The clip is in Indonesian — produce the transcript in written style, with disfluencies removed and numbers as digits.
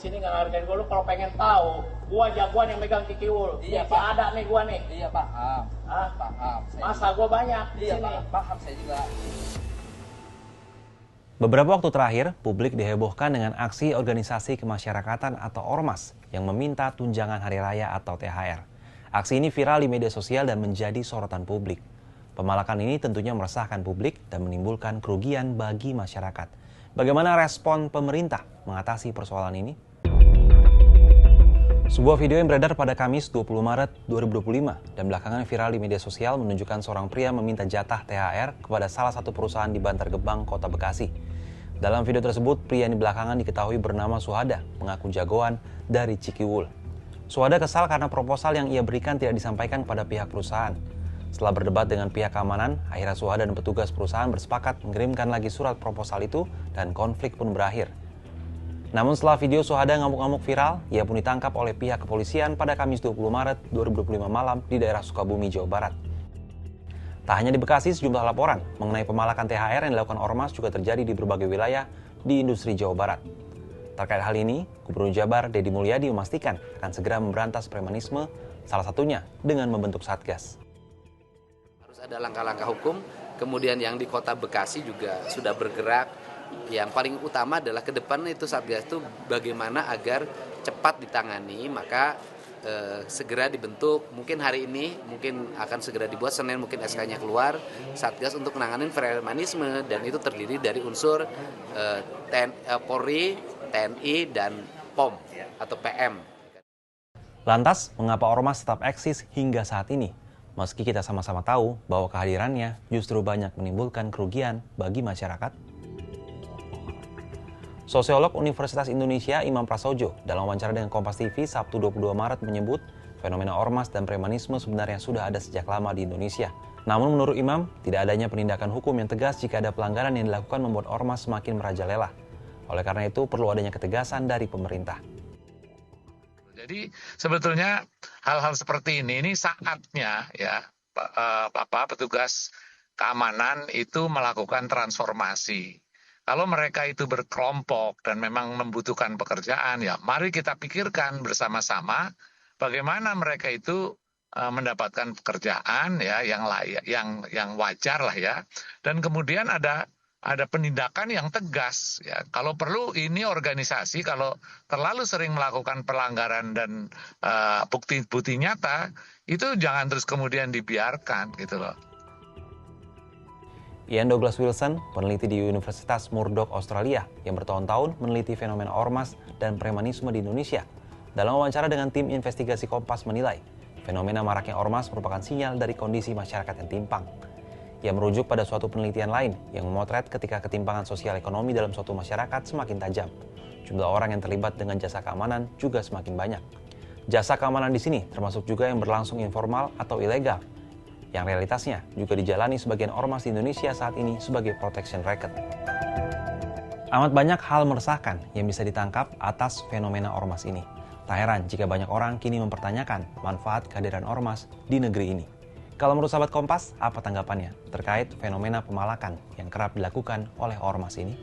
Sini nggak ngargain gue, lu kalau pengen tahu, gua jagoan yang megang Cikiwul. Iya, Pak. Pak. Ada nih gua nih. Iya, paham. Hah? Paham. Masa gua banyak di Iya, sini. paham saya juga. Beberapa waktu terakhir, publik dihebohkan dengan aksi organisasi kemasyarakatan atau ormas yang meminta tunjangan hari raya atau THR. Aksi ini viral di media sosial dan menjadi sorotan publik. Pemalakan ini tentunya meresahkan publik dan menimbulkan kerugian bagi masyarakat. Bagaimana respon pemerintah mengatasi persoalan ini? Sebuah video yang beredar pada Kamis 20 Maret 2025 dan belakangan viral di media sosial menunjukkan seorang pria meminta jatah THR kepada salah satu perusahaan di Bantar Gebang, Kota Bekasi. Dalam video tersebut, pria yang belakangan diketahui bernama Suhada mengaku jagoan dari Cikiwul. Suhada kesal karena proposal yang ia berikan tidak disampaikan kepada pihak perusahaan. Setelah berdebat dengan pihak keamanan, akhirnya Suhada dan petugas perusahaan bersepakat mengirimkan lagi surat proposal itu dan konflik pun berakhir. Namun setelah video Suhada ngamuk-ngamuk viral, ia pun ditangkap oleh pihak kepolisian pada Kamis 20 Maret 2025 malam di daerah Sukabumi, Jawa Barat. Tak hanya di Bekasi, sejumlah laporan mengenai pemalakan THR yang dilakukan ormas juga terjadi di berbagai wilayah di industri Jawa Barat. Terkait hal ini, Gubernur Jabar Deddy Mulyadi memastikan akan segera memberantas premanisme, salah satunya dengan membentuk Satgas. Harus ada langkah-langkah hukum, kemudian yang di Kota Bekasi juga sudah bergerak. Yang paling utama adalah ke depan itu Satgas itu bagaimana agar cepat ditangani, maka segera dibentuk. Mungkin hari ini, mungkin akan segera dibuat, Senin mungkin SK-nya keluar, Satgas untuk menangani premanisme, dan itu terdiri dari unsur Polri, TNI, dan POM atau PM. Lantas, mengapa ormas tetap eksis hingga saat ini? Meski kita sama-sama tahu bahwa kehadirannya justru banyak menimbulkan kerugian bagi masyarakat. Sosiolog Universitas Indonesia Imam Prasojo dalam wawancara dengan Kompas TV Sabtu 22 Maret menyebut fenomena ormas dan premanisme sebenarnya sudah ada sejak lama di Indonesia. Namun menurut Imam, tidak adanya penindakan hukum yang tegas jika ada pelanggaran yang dilakukan membuat ormas semakin merajalela. Oleh karena itu perlu adanya ketegasan dari pemerintah. Jadi sebetulnya hal-hal seperti ini saatnya ya petugas keamanan itu melakukan transformasi. Kalau mereka itu berkelompok dan memang membutuhkan pekerjaan, ya mari kita pikirkan bersama-sama bagaimana mereka itu mendapatkan pekerjaan ya yang layak, yang wajar lah ya. Dan kemudian ada penindakan yang tegas ya. Kalau perlu ini organisasi kalau terlalu sering melakukan pelanggaran dan bukti-bukti nyata itu jangan terus kemudian dibiarkan gitu loh. Ian Douglas Wilson, peneliti di Universitas Murdoch Australia yang bertahun-tahun meneliti fenomena ormas dan premanisme di Indonesia. Dalam wawancara dengan tim investigasi Kompas menilai, fenomena maraknya ormas merupakan sinyal dari kondisi masyarakat yang timpang. Ia merujuk pada suatu penelitian lain yang memotret ketika ketimpangan sosial ekonomi dalam suatu masyarakat semakin tajam. Jumlah orang yang terlibat dengan jasa keamanan juga semakin banyak. Jasa keamanan di sini termasuk juga yang berlangsung informal atau ilegal, yang realitasnya juga dijalani sebagian ormas di Indonesia saat ini sebagai protection racket. Amat banyak hal meresahkan yang bisa ditangkap atas fenomena ormas ini. Tak heran jika banyak orang kini mempertanyakan manfaat kehadiran ormas di negeri ini. Kalau menurut sahabat Kompas, apa tanggapannya terkait fenomena pemalakan yang kerap dilakukan oleh ormas ini?